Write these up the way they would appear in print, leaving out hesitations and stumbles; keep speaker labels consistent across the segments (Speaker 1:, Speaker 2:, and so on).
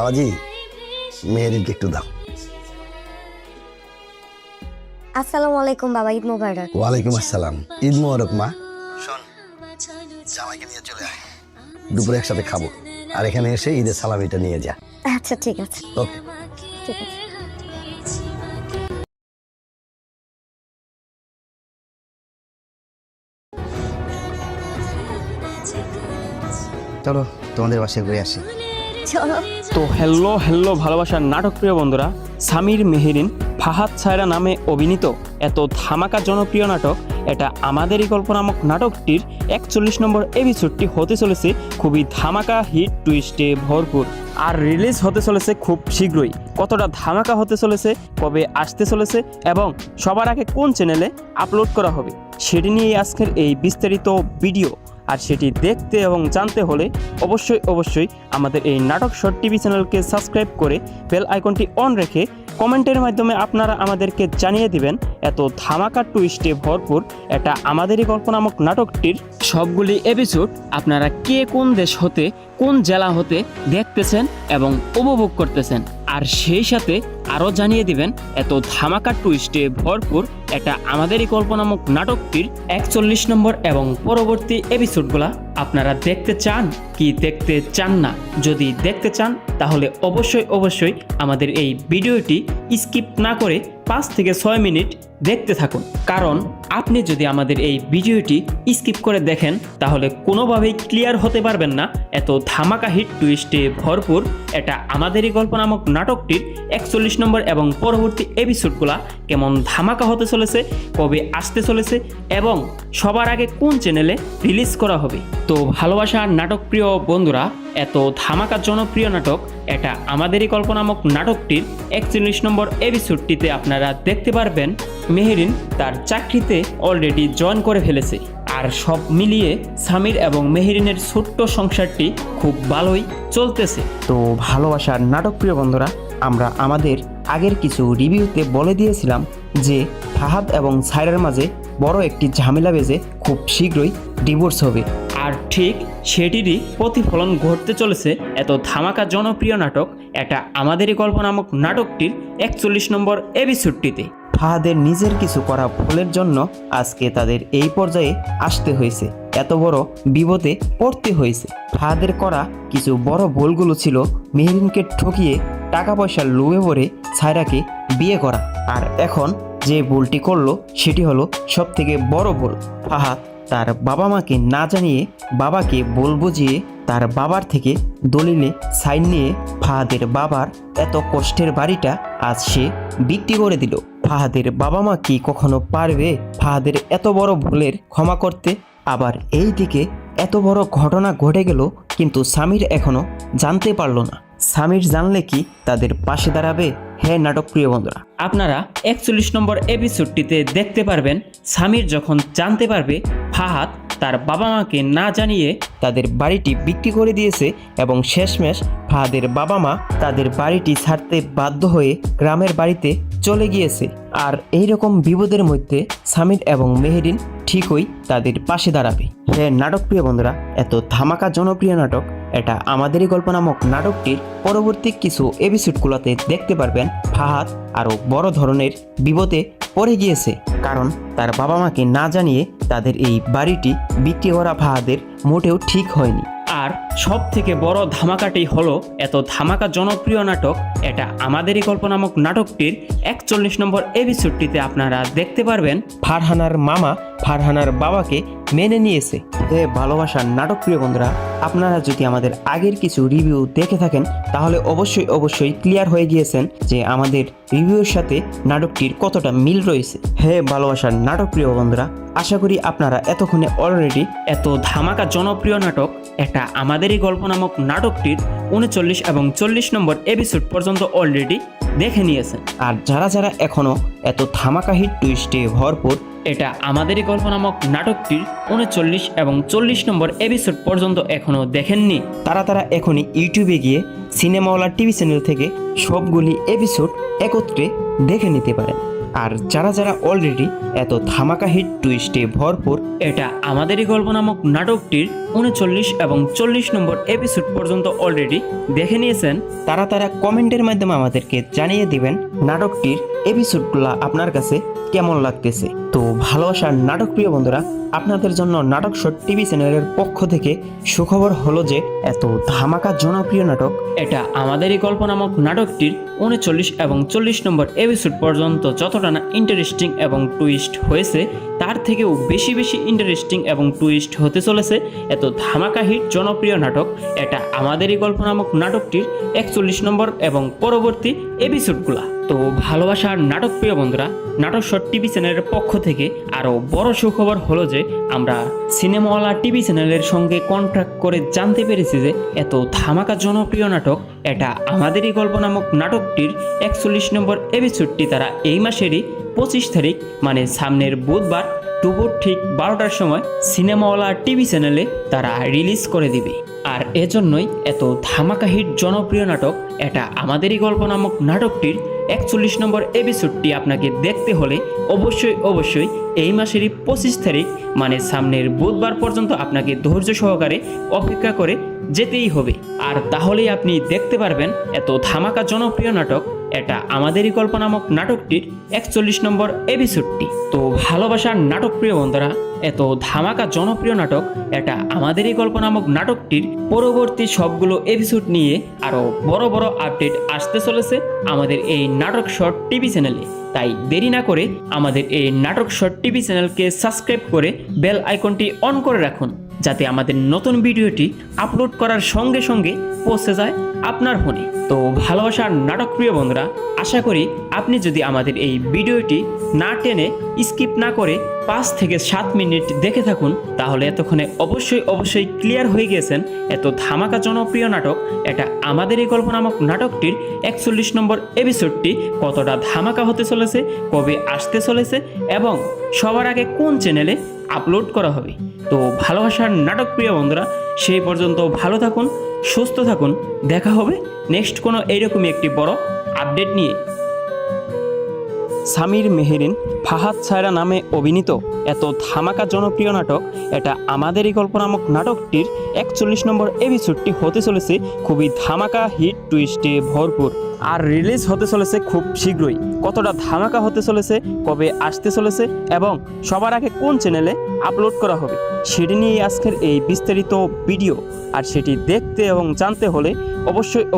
Speaker 1: বাবাজি মেহেরিনকে একটু দাও।
Speaker 2: আসসালামু আলাইকুম বাবা, ঈদ মোবারক।
Speaker 1: ওয়ালাইকুম আসসালাম, ঈদ মোবারক মা। শোন, জামাইকে নিয়ে চলে আয়, দুপুরে একসাথে খাবো। আর এখানে এসে ঈদের সালামিটা নিয়ে যা।
Speaker 2: আচ্ছা ঠিক আছে,
Speaker 1: ওকে।
Speaker 2: ঠিক আছে।
Speaker 1: চলো তোমাদের বাসায় ঘুরে আসি।
Speaker 2: চলো।
Speaker 3: তো হ্যালো ভালোবাসার নাটক প্রিয় বন্ধুরা, সামির মেহেরিন ফাহাদ সায়রা নামে অভিনীত এত ধামাকা জনপ্রিয় নাটক এটা আমাদেরই গল্প নামক নাটকটির 41 নম্বর এপিসোডটি হতে চলেছে খুবই ধামাকা হিট টুইস্টে ভরপুর। আর রিলিজ হতে চলেছে খুব শীঘ্রই। কতটা ধামাকা হতে চলেছে, কবে আসতে চলেছে এবং সবার আগে কোন চ্যানেলে আপলোড করা হবে সেটি নিয়ে আজকের এই বিস্তারিত ভিডিও। আর সেটি দেখতে এবং জানতে হলে অবশ্যই আমাদের এই নাটক শর্ট টিভি চ্যানেলকে সাবস্ক্রাইব করে বেল আইকনটি অন রেখে কমেন্টের মাধ্যমে আপনারা আমাদেরকে জানিয়ে দিবেন এত ধামাকা টুইস্টে ভরপুর এটা আমাদেরই গল্প নামক নাটকটির সবগুলি এপিসোড আপনারা কে কোন দেশ হতে কোন জেলা হতে দেখতেছেন এবং উপভোগ করতেছেন। আর সেই সাথে আরও জানিয়ে দিবেন এত ধামাকা টুইস্টে ভরপুর এটা আমাদেরই গল্প নামক নাটকটির 41 নম্বর এবং পরবর্তী এপিসোডগুলা আপনারা দেখতে চান কি দেখতে চান না। যদি দেখতে চান তাহলে অবশ্যই আমাদের এই ভিডিওটি স্কিপ না করে 5 থেকে 6 মিনিট দেখতে থাকুন। কারণ আপনি যদি আমাদের এই ভিডিওটি স্কিপ করে দেখেন তাহলে কোনোভাবেই ক্লিয়ার হতে পারবেন না এত ধামাকা হিট টুইস্টে ভরপুর এটা আমাদেরই গল্প নামক নাটকটির 41 নম্বর এবং পরবর্তী এপিসোডগুলা কেমন ধামাকা হতে চলেছে, কবে আসতে চলেছে এবং সবার আগে কোন চ্যানেলে রিলিজ করা হবে। তো ভালোবাসার নাটক প্রিয় বন্ধুরা, এত ধামাকা জনপ্রিয় নাটক এটা আমাদেরই গল্প নামক নাটকটির 41 নম্বর এপিসোডটিতে আপনারা দেখতে পারবেন মেহেরিন তার চাকরিতে অলরেডি জয়েন করে ফেলেছে। আর সব মিলিয়ে সামির এবং মেহেরিনের ছোট্ট সংসারটি খুব ভালোই চলতেছে। তো ভালোবাসার নাটক প্রিয় বন্ধুরা, আমরা আমাদের আগের কিছু রিভিউতে বলে দিয়েছিলাম যে ফাহাদ এবং সায়রার মাঝে বড় একটি ঝামেলা বেজে খুব শীঘ্রই ডিভোর্স হবে। আর ঠিক সেটিরই প্রতিফলন ঘটতে চলেছে এত ধামাকা জনপ্রিয় নাটক এটা আমাদেরই গল্প নামক নাটকটির 41 নম্বর এপিসোডটিতে। ফাহাদের নিজের কিছু করা ভুলের জন্য আজকে তাদের এই পর্যায়ে আসতে হয়েছে, এত বড় বিপদে পড়তে হয়েছে। ফাহাদের করা কিছু বড় ভুলগুলো ছিল মেহেরিনকে ঠকিয়ে টাকা পয়সার লোভে পড়ে সায়রাকে বিয়ে করা। আর এখন যে ভুলটি করলো সেটি হলো সব থেকে বড় ভুল। ফাহাদ তার বাবা মাকে না জানিয়ে বাবাকে ভুল বুঝিয়ে তার বাবার থেকে দলিলে সাইন নিয়ে ফাহাদের বাবার এত কষ্টের বাড়িটা আজ সে বিক্রি করে দিল। ফাহাদের বাবা মা কি কখনো পারবে ফাহাদের এত বড় ভুলের ক্ষমা করতে? আবার এই দিকে এত বড় ঘটনা ঘটে গেল কিন্তু সামির এখনো জানতে পারলো না। সামির জানলে কি তাদের পাশে দাঁড়াবে? হ্যাঁ নাটক প্রিয় বন্ধুরা, আপনারা 41 নম্বর এপিসোডটিতে দেখতে পারবেন সামির যখন জানতে পারবে ফাহাদ তার বাবা মাকে না জানিয়ে তাদের বাড়িটি বিক্রি করে দিয়েছে এবং শেষমেশ ফাহাদের বাবা মা তাদের বাড়িটি ছাড়তে বাধ্য হয়ে গ্রামের বাড়িতে চলে গিয়েছে। আর এইরকম বিপদের মধ্যে সামির এবং মেহেরিন ঠিকই তাদের পাশে দাঁড়াবে। হ্যাঁ নাটক প্রিয় বন্ধুরা, এত ধামাকা জনপ্রিয় নাটক এটা আমাদেরই গল্প নামক নাটকটির পরবর্তী কিছু এপিসোডগুলোতে দেখতে পারবেন ফাহাদ আরও বড় ধরনের বিপদে পড়ে গিয়েছে। কারণ তার বাবা মাকে না জানিয়ে তাদের এই বাড়িটি বিক্রি করা ফাহাদের মোটেও ঠিক হয়নি। আর সব থেকে বড় ধামাকাটি হলো এত ধামাকা জনপ্রিয় নাটক এটা আমাদেরই গল্প নামক নাটকটির 41 নম্বর এপিসোডটিতে আপনারা দেখতে পারবেন ফারহানার মামা ফারহানার বাবাকে মেনে নিয়েছে। ভালোবাসার নাটক প্রিয় বন্ধুরা, আপনারা যদি আমাদের আগের কিছু রিভিউ দেখে থাকেন তাহলে অবশ্যই ক্লিয়ার হয়ে গিয়েছেন যে আমাদের রিভিউর সাথে নাটকটির কতটা মিল রয়েছে। ভালোবাসার নাটক প্রিয় বন্ধুরা, আশা করি আপনারা এতক্ষণে অলরেডি এত ধামাকা জনপ্রিয় নাটক এটা আমাদেরই গল্প নামক নাটকটির 39 এবং 40 নম্বর এপিসোড পর্যন্ত অলরেডি দেখে নিয়েছেন। আর যারা এখনো এত ধামাকা হিট টুইস্টে ভরপুর এটা আমাদেরই গল্প নামক নাটকটির 39 এবং 40 নম্বর এপিসোড পর্যন্ত এখনো দেখেননি তারা এখনই ইউটিউবে গিয়ে সিনেমাওয়ালা টিভি চ্যানেল থেকে সবগুলি এপিসোড একত্রে দেখে নিতে পারেন। আর যারা যারা অলরেডি এত ধামাকা হিট টুইস্টে ভরপুর এটা আমাদেরই গল্প নামক নাটকটির 39 এবং 40 নম্বর এপিসোড পর্যন্ত অলরেডি দেখে নিয়েছেন, তারা কমেন্টের মাধ্যমে আমাদেরকে জানিয়ে দিবেন নাটকটির এপিসোডগুলো আপনার কাছে কেমন লাগতেছে। তো ভালোবাসার নাটক প্রিয় বন্ধুরা, আপনাদের জন্য নাটক শট টিভি চ্যানেলের পক্ষ থেকে সুখবর হলো যে এত ধামাকা জনপ্রিয় নাটক এটা আমাদেরই গল্প নামক নাটকটির 39 এবং 40 নম্বর এপিসোড পর্যন্ত যতটা না ইন্টারেস্টিং এবং টুইস্ট হয়েছে তার থেকেও বেশি ইন্টারেস্টিং এবং টুইস্ট হতে চলেছে এত ধামাকা হিট জনপ্রিয় নাটক এটা আমাদেরই গল্প নামক নাটকটির 41 নম্বর এবং পরবর্তী এপিসোডগুলা। তো ভালোবাসার নাটক প্রিয় বন্ধুরা, নাটক শট টিভি চ্যানেলের পক্ষ থেকে আরও বড় সুখবর হলো যে আমরা সিনেমাওয়ালা টিভি চ্যানেলের সঙ্গে কন্ট্রাক্ট করে জানতে পেরেছি যে এত ধামাকা জনপ্রিয় নাটক এটা আমাদেরই গল্প নামক নাটকটির 41 নম্বর এপিসোডটি তারা এই মাসেরই 25 তারিখ মানে সামনের বুধবার দুপুর ঠিক 12টার সময় সিনেমাওয়ালা টিভি চ্যানেলে তারা রিলিজ করে দিবে। আর এজন্যই এত ধামাকা হিট জনপ্রিয় নাটক এটা আমাদেরই গল্প নামক নাটকটির 41 নম্বর এপিসোডটি আপনাকে দেখতে হলে অবশ্যই এই মাসেরই 25 তারিখ মানে সামনের বুধবার পর্যন্ত আপনাকে ধৈর্য সহকারে অপেক্ষা করে যেতেই হবে। আর তাহলেই আপনি দেখতে পারবেন এত ধামাকা জনপ্রিয় নাটক এটা আমাদেরই গল্প নামক নাটকটির 41 নম্বর এপিসোডটি। তো ভালোবাসার নাটক প্রিয় বন্ধুরা, এত ধামাকা জনপ্রিয় নাটক এটা আমাদেরই গল্প নামক নাটকটির পরবর্তী সবগুলো এপিসোড নিয়ে আরও বড় আপডেট আসতে চলেছে আমাদের এই নাটক শট টিভি চ্যানেলে। তাই দেরি না করে আমাদের এই নাটক শট টিভি চ্যানেলকে সাবস্ক্রাইব করে বেল আইকনটি অন করে রাখুন, যাতে আমাদের নতুন ভিডিওটি আপলোড করার সঙ্গে সঙ্গে পৌঁছে যায় আপনার ফোনে। তো ভালোবাসার নাটক প্রিয় বন্ধুরা, আশা করি আপনি যদি আমাদের এই ভিডিওটি না টেনে স্কিপ না করে 5 থেকে 7 মিনিট দেখে থাকুন তাহলে এতক্ষণে অবশ্যই ক্লিয়ার হয়ে গেছেন এত ধামাকা জনপ্রিয় নাটক এটা আমাদেরই গল্প নামক নাটকটির 41 নম্বর এপিসোডটি কতটা ধামাকা হতে চলেছে, কবে আসতে চলেছে এবং সবার আগে কোন চ্যানেলে আপলোড করা হবে। তো ভালোবাসার নাটক প্রিয় বন্ধুরা, সেই পর্যন্ত ভালো থাকুন, সুস্থ থাকুন, দেখা হবে নেক্সট কোনো এইরকমই একটি বড় আপডেট নিয়ে। সামির মেহেরিন ফাহাদ ছায়রা নামে অভিনীত এত ধামাকা জনপ্রিয় নাটক এটা আমাদেরই গল্প নামক নাটকটির 41 নম্বর এপিসোডটি হতে চলেছে খুবই ধামাকা হিট টুইস্টে ভরপুর। আর রিলিজ হতে চলেছে খুব শীঘ্রই। কতটা ধামাকা হতে চলেছে, কবে আসতে চলেছে এবং সবার আগে কোন চ্যানেলে আপলোড করা হবে সেটি নিয়ে আজকের এই বিস্তারিত ভিডিও। আর সেটি দেখতে এবং জানতে হলে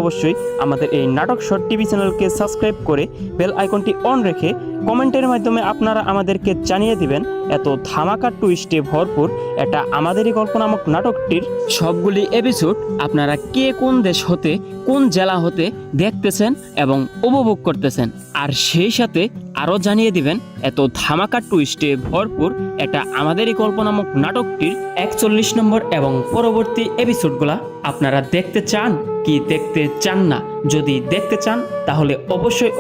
Speaker 3: অবশ্যই আমাদের এই নাটক শট টিভি চ্যানেলকে সাবস্ক্রাইব করে বেল আইকনটি অন রেখে কমেন্টের মাধ্যমে আপনারা আমাদেরকে জানিয়ে দিবেন এত ধামাকা টুইস্টে ভরপুর এটা আমাদেরই গল্প নামক নাটকটির সবগুলি এপিসোড আপনারা কে কোন দেশ হতে কোন জেলা হতে দেখতেছেন এবং উপভোগ করতেছেন। আর সেই সাথে আরও জানিয়ে দিবেন এত ধামাকা টুইস্টে ভরপুর এটা আমাদেরই গল্প নামক নাটকটির 41 নম্বর এবং পরবর্তী এপিসোডগুলা আপনারা দেখতে চান কি দেখতে চান না। যদি দেখতে চান তাহলে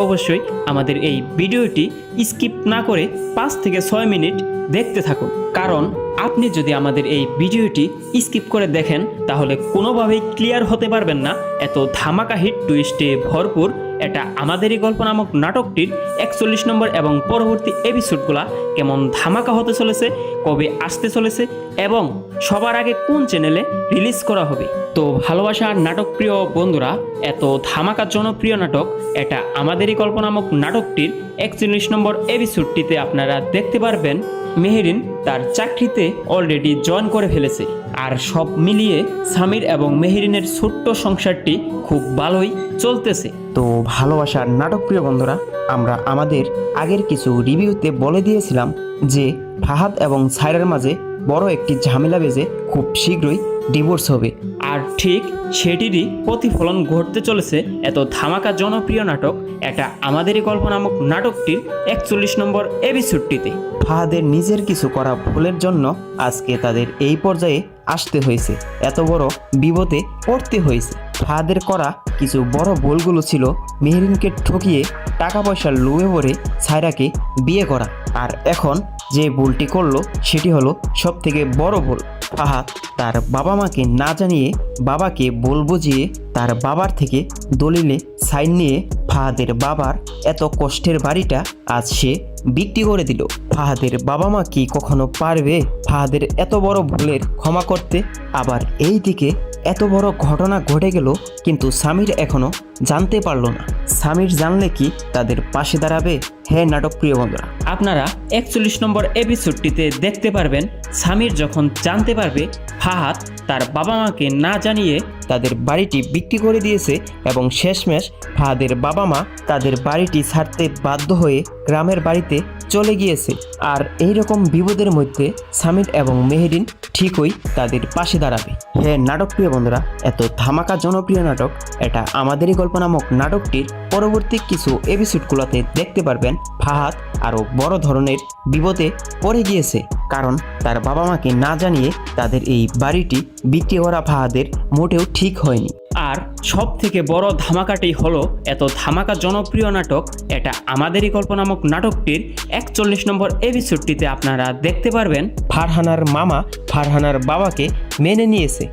Speaker 3: অবশ্যই আমাদের এই ভিডিওটি স্কিপ না করে 5 থেকে 6 মিনিট দেখতে থাকুন, কারণ আপনি যদি আমাদের এই ভিডিওটি স্কিপ করে দেখেন তাহলে কোনোভাবেই ক্লিয়ার হতে পারবেন না এত ধামাকা হিট টুইস্টে ভরপুর এটা আমাদেরই গল্প নামক নাটকটির 41 নম্বর এবং পরবর্তী এপিসোডগুলা কেমন ধামাকা হতে চলেছে, কবে আসতে চলেছে এবং সবার আগে কোন চ্যানেলে রিলিজ করা হবে। তো ভালোবাসার নাটক প্রিয় বন্ধুরা, এত ধামাকা জনপ্রিয় নাটক এটা আমাদেরই গল্প নামক নাটকটির 41 নম্বর এপিসোডটিতে আপনারা দেখতে পারবেন মেহেরিন তার চাকরিতে অলরেডি জয়েন করে ফেলেছে। আর সব মিলিয়ে সামির এবং মেহেরিনের ছোট্ট সংসারটি খুব ভালোই চলতেছে। তো ভালোবাসার নাটক প্রিয় বন্ধুরা, আমরা আমাদের আগের কিছু রিভিউতে বলে দিয়েছিলাম যে ফাহাদ এবং ছায়রার মাঝে বড় একটি ঝামেলা বেজে খুব শীঘ্রই ডিভোর্স হবে। আর ঠিক সেটিরই প্রতিফলন ঘটতে চলেছে এত ধামাকা জনপ্রিয় নাটক এটা আমাদেরই গল্প নামক নাটকটির 41 নম্বর এপিসোডটিতে। ফাহাদের নিজের কিছু করা ভুলের জন্য আজকে তাদের এই পর্যায়ে আসতে হয়েছে, এত বড় বিপদে পড়তে হয়েছে। ফাহাদের করা কিছু বড় ভুলগুলো ছিল মেহেরিনকে ঠকিয়ে টাকা পয়সার লোভে পড়ে ছায়রাকে বিয়ে করা। আর এখন যে ভুলটি করলো সেটি হলো সব থেকে বড় ভুল। ফাহাদ তার বাবা মাকে না জানিয়ে বাবাকে বল বুঝিয়ে তার বাবার থেকে দলিলে সাইন নিয়ে ফাহাদের বাবার এত কষ্টের বাড়িটা আজ সে বিক্রি করে দিল। ফাহাদের বাবা মা কি কখনো পারবে ফাহাদের এত বড় ভুলের ক্ষমা করতে? আবার এই দিকে এত বড় ঘটনা ঘটে গেল, কিন্তু সামির এখনো জানতে পারলো না। সামির জানলে কি তাদের পাশে দাঁড়াবে? হ্যাঁ নাটক প্রিয় বন্ধুরা, আপনারা 41 নম্বর এপিসোডটিতে দেখতে পারবেন সামির যখন জানতে পারবে ফাহাদ তার বাবা মাকে না জানিয়ে তাদের বাড়িটি বিক্রি করে দিয়েছে এবং শেষমেশ ফাহাদের বাবা মা তাদের বাড়িটি ছাড়তে বাধ্য হয়ে গ্রামের বাড়িতে চলে গিয়েছে। আর এই রকম বিপদের মধ্যে সামির এবং মেহেরিন ঠিকই তাদের পাশে দাঁড়াবে। হ্যাঁ নাটক প্রিয় বন্ধুরা, এত ধামাকা জনপ্রিয় নাটক এটা আমাদেরই গল্প নামক নাটকটির পরবর্তী কিছু এপিসোডগুলোতে দেখতে পারবেন ফাহাদ আরও বড় ধরনের বিপদে পড়ে গিয়েছে, কারণ তার বাবা মাকে না জানিয়ে তাদের এই বাড়িটি বিক্রি করা ফাহাদের মোটেও ঠিক হয়নি। আর সব থেকে বড় ধামাকাটি হলো এত ধামাকা জনপ্রিয় নাটক এটা আমাদেরই গল্প নামক নাটকটির 41 নম্বর এপিসোডটিতে আপনারা দেখতে পারবেন ফারহানার মামা ফারহানার বাবাকে মেনে নিয়েছে।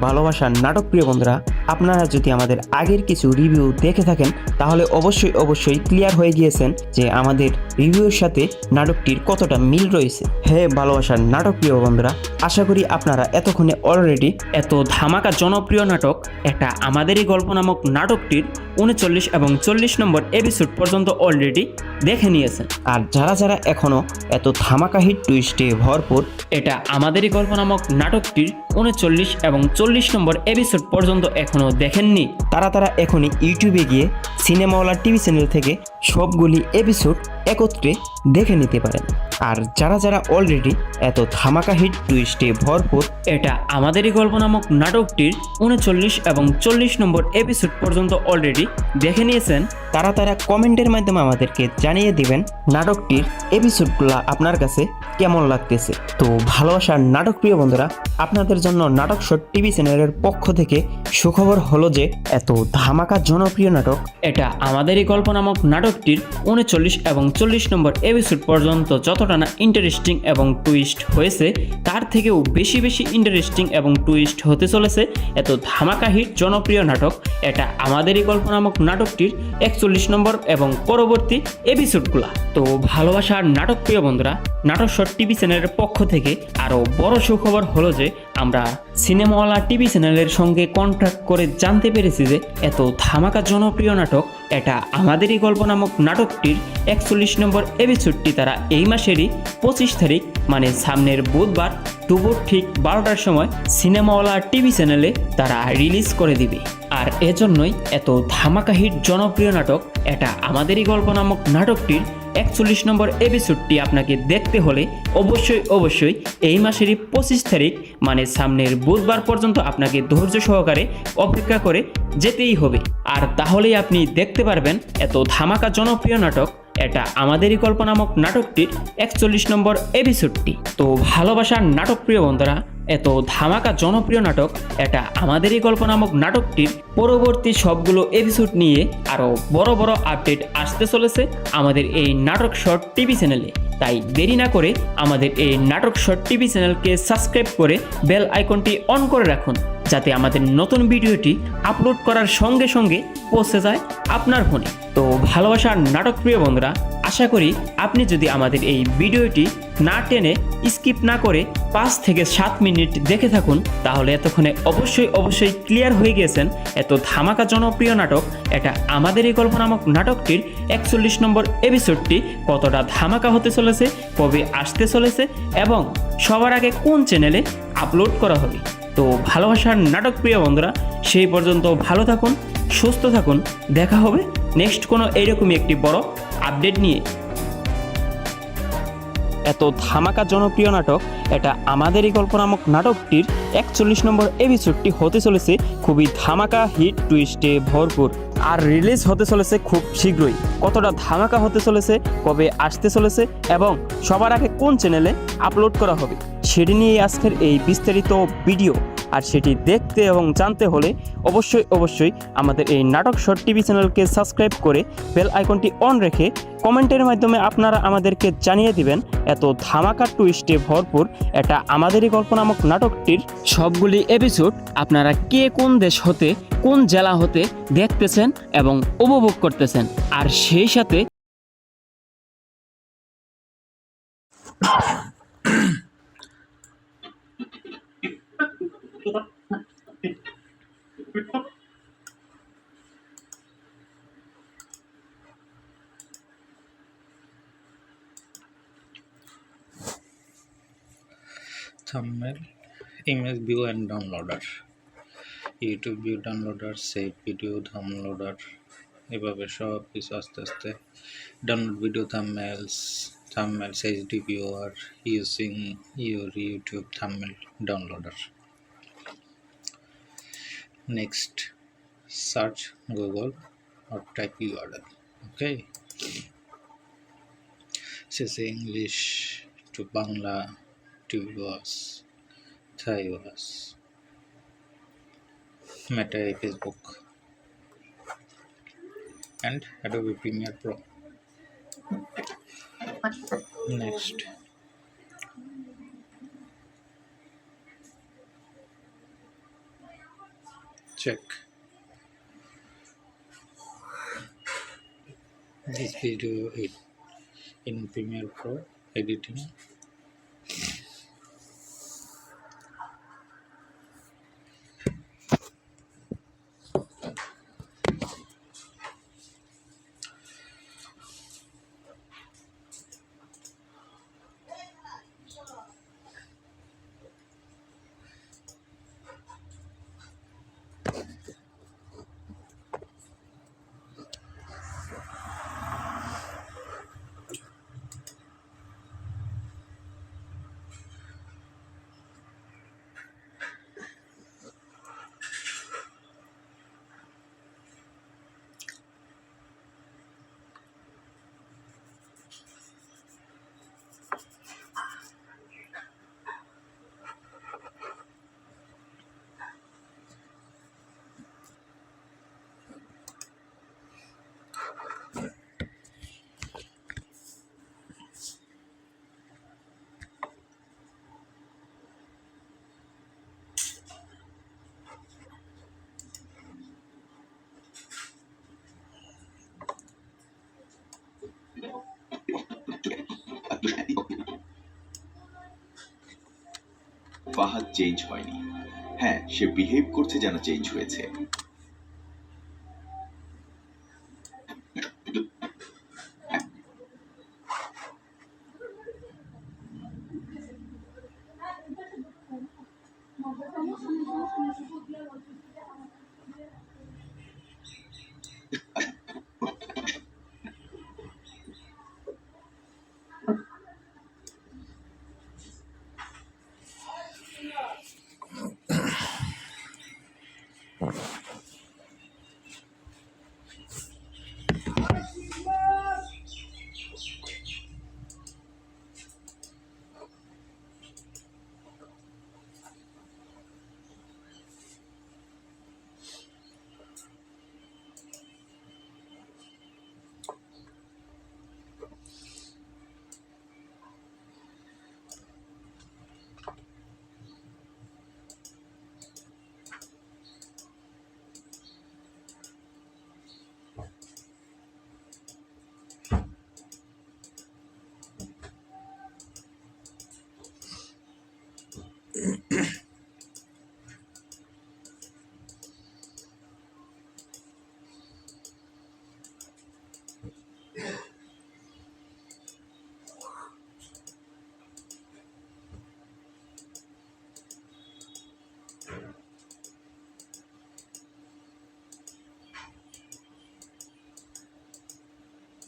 Speaker 3: ভালোবাসার নাটক প্রিয় বন্ধুরা, আপনারা যদি আমাদের আগের কিছু রিভিউ দেখে থাকেন তাহলে অবশ্যই ক্লিয়ার হয়ে গিয়েছেন যে আমাদের রিভিউর সাথে নাটকটির কতটা মিল রয়েছে। ভালোবাসার নাটক প্রিয় বন্ধুরা, আশা করি আপনারা এতক্ষণে অলরেডি এত ধামাকা জনপ্রিয় নাটক এটা আমাদেরই গল্প নামক নাটকটির 39 এবং 40 নম্বর এপিসোড পর্যন্ত অলরেডি দেখে নিয়েছেন। আর যারা এখনো এত ধামাকা হিট টুইস্টে ভরপুর এটা আমাদেরই গল্প নামক নাটকটির 39 এবং 40 নম্বর এপিসোড পর্যন্ত এখনো দেখেননি, তারা এখনই ইউটিউবে গিয়ে সিনেমাওয়ালা টিভি চ্যানেল থেকে সবগুলি এপিসোড একত্রে দেখে নিতে পারেন। আর যারা অলরেডি এত ধামাকা হিট টুইস্টে ভরপুর এটা আমাদেরই গল্প নামক নাটকটির 39 এবং 40 নম্বর এপিসোড পর্যন্ত অলরেডি দেখে নিয়েছেন, তারা কমেন্টের মাধ্যমে আমাদেরকে জানিয়ে দিবেন নাটকটির এপিসোডগুলো আপনার কাছে কেমন লাগতেছে। তো ভালোবাসার নাটক প্রিয় বন্ধুরা, আপনাদের জন্য নাটক শর্ট টিভি চ্যানেলের পক্ষ থেকে সুখবর হলো যে এত ধামাকা জনপ্রিয় নাটক এটা আমাদেরই গল্প নামক নাটকটির 39 এবং 40 নম্বর এপিসোড পর্যন্ত যতটা না ইন্টারেস্টিং এবং টুইস্ট হয়েছে তার থেকেও বেশি ইন্টারেস্টিং এবং টুইস্ট হতে চলেছে এত ধামাকা হিট জনপ্রিয় নাটক এটা আমাদেরই গল্প নামক নাটকটির 41 নম্বর এবং পরবর্তী এপিসোডগুলো। তো ভালোবাসার নাটক প্রিয় বন্ধুরা, নাটক শর্ট টিভি চ্যানেলের পক্ষ থেকে আরও বড় সুখবর হলো যে আমরা সিনেমাওয়ালা টিভি চ্যানেলের সঙ্গে কন্ট্যাক্ট করে জানতে পেরেছি যে এত ধামাকা জনপ্রিয় নাটক এটা আমাদেরই গল্প নামক নাটকটির 41 নম্বর এপিসোডটি তারা এই মাসেরই 25 তারিখ মানে সামনের বুধবার দুপুর ঠিক 12টার সময় সিনেমাওয়ালা টিভি চ্যানেলে তারা রিলিজ করে দিবে। আর এজন্যই এত ধামাকা হিট জনপ্রিয় নাটক এটা আমাদেরই গল্প নামক নাটকটির 41 নম্বর এপিসোডটি আপনাকে দেখতে হলে অবশ্যই এই মাসেরই 25 তারিখ মানে সামনের বুধবার পর্যন্ত আপনাকে ধৈর্য সহকারে অপেক্ষা করে যেতেই হবে। আর তাহলেই আপনি দেখতে পারবেন এত ধামাকা জনপ্রিয় নাটক এটা আমাদেরই গল্প নামক নাটকটির 41 নম্বর এপিসোডটি। তো ভালোবাসার নাটক প্রিয় বন্ধুরা, এত ধামাকা জনপ্রিয় নাটক এটা আমাদেরই গল্প নামক নাটকটির পরবর্তী সবগুলো এপিসোড নিয়ে আরও বড় আপডেট আসতে চলেছে আমাদের এই নাটক শর্ট টিভি চ্যানেলে। তাই দেরি না করে আমাদের এই নাটক শর্ট টিভি চ্যানেলকে সাবস্ক্রাইব করে বেল আইকনটি অন করে রাখুন, যাতে আমাদের নতুন ভিডিওটি আপলোড করার সঙ্গে সঙ্গে পৌঁছে যায় আপনার ফোনে। তো ভালোবাসার নাটক প্রিয় বন্ধুরা, আশা করি আপনি যদি আমাদের এই ভিডিওটি না টেনে স্কিপ না করে 5 থেকে 7 মিনিট দেখে থাকুন তাহলে এতক্ষণে অবশ্যই ক্লিয়ার হয়ে গেছেন এত ধামাকা জনপ্রিয় নাটক এটা আমাদেরই গল্প নামক নাটকটির 41 নম্বর এপিসোডটি কতটা ধামাকা হতে চলেছে, কবে আসতে চলেছে এবং সবার আগে কোন চ্যানেলে আপলোড করা হবে। তো ভালোবাসার নাটক প্রিয় বন্ধুরা, সেই পর্যন্ত ভালো থাকুন, সুস্থ থাকুন, দেখা হবে নেক্সট কোনো এইরকমই একটি বড় আপডেট নিয়ে। এত ধামাকা জনপ্রিয় নাটক এটা আমাদেরই গল্প নামক নাটকটির 41 নম্বর এপিসোডটি হতে চলেছে খুবই ধামাকা হিট টুইস্টে ভরপুর আর রিলিজ হতে চলেছে খুব শীঘ্রই। কতটা ধামাকা হতে চলেছে, কবে আসতে চলেছে এবং সবার আগে কোন চ্যানেলে আপলোড করা হবে সেটি নিয়ে আজকের এই বিস্তারিত ভিডিও। আর সেটি দেখতে এবং জানতে হলে অবশ্যই আমাদের এই নাটক শর্ট টিভি চ্যানেলকে সাবস্ক্রাইব করে বেল আইকনটি অন রেখে কমেন্টের মাধ্যমে আপনারা আমাদেরকে জানিয়ে দিবেন এত ধামাকা টুইস্টে ভরপুর এটা আমাদেরই গল্প নামক নাটকটির সবগুলি এপিসোড আপনারা কে কোন দেশ হতে কোন জেলা হতে দেখতেছেন এবং উপভোগ করতেছেন। আর সেই সাথে
Speaker 4: thumbnail, image view and downloader, YouTube view downloader, save video downloader, এভাবে সব কিছু আস্তে আস্তে download video thumbnails HD viewer using your YouTube thumbnail downloader. Next, search Google or type URL. Okay, this is English to Bangla to US, Thai US, Meta Facebook and Adobe Premiere Pro. Next, check this video in Premiere Pro editing.
Speaker 5: Fahad change হয়নি। হ্যাঁ, সে behave করছে যেন change হয়েছে।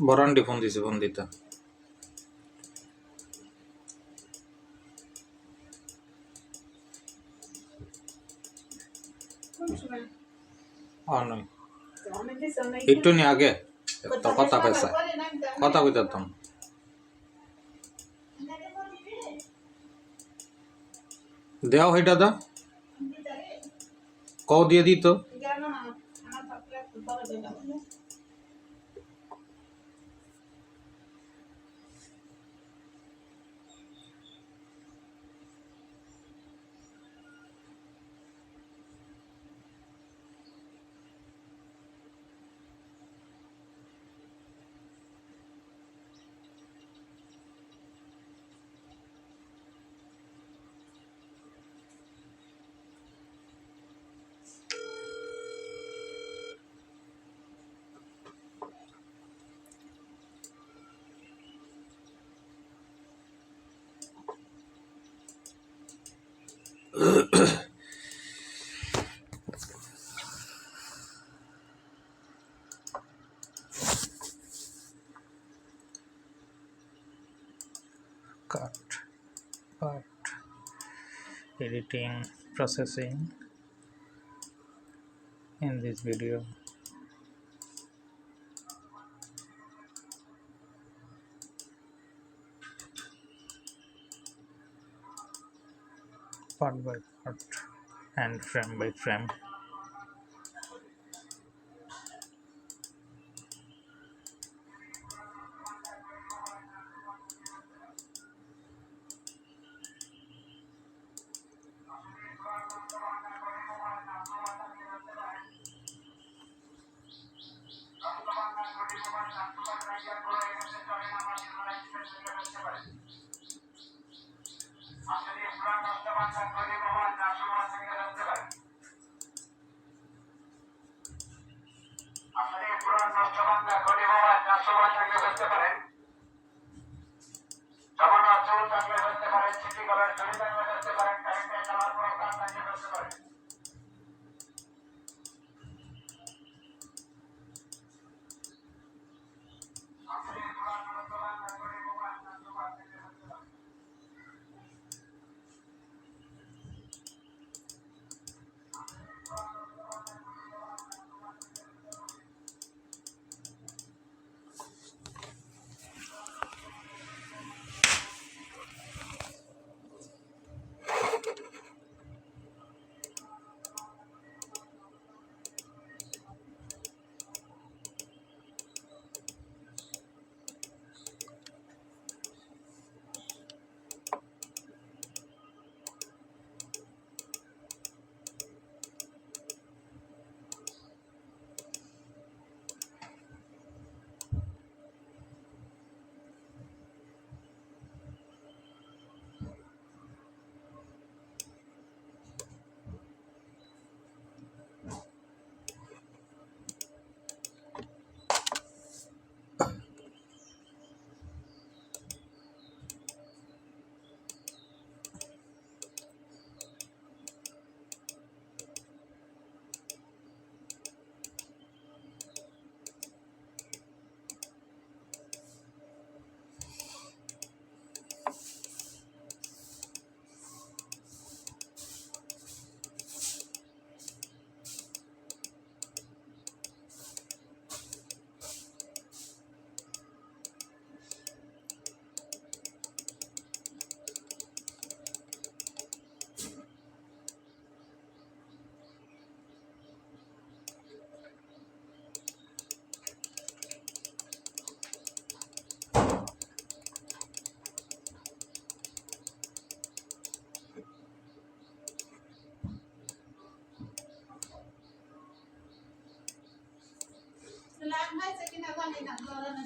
Speaker 4: বরান্ডি phone দিছে, phone দিতা নয় একটু নি আগে তো কথা কইছা কথা কইতাম দেও হইটা দা ক দিয়ে দিত। Cut, editing, processing in this video. Part by part and frame by frame.
Speaker 6: Lahat na, sa kinagawa ni Nagdora na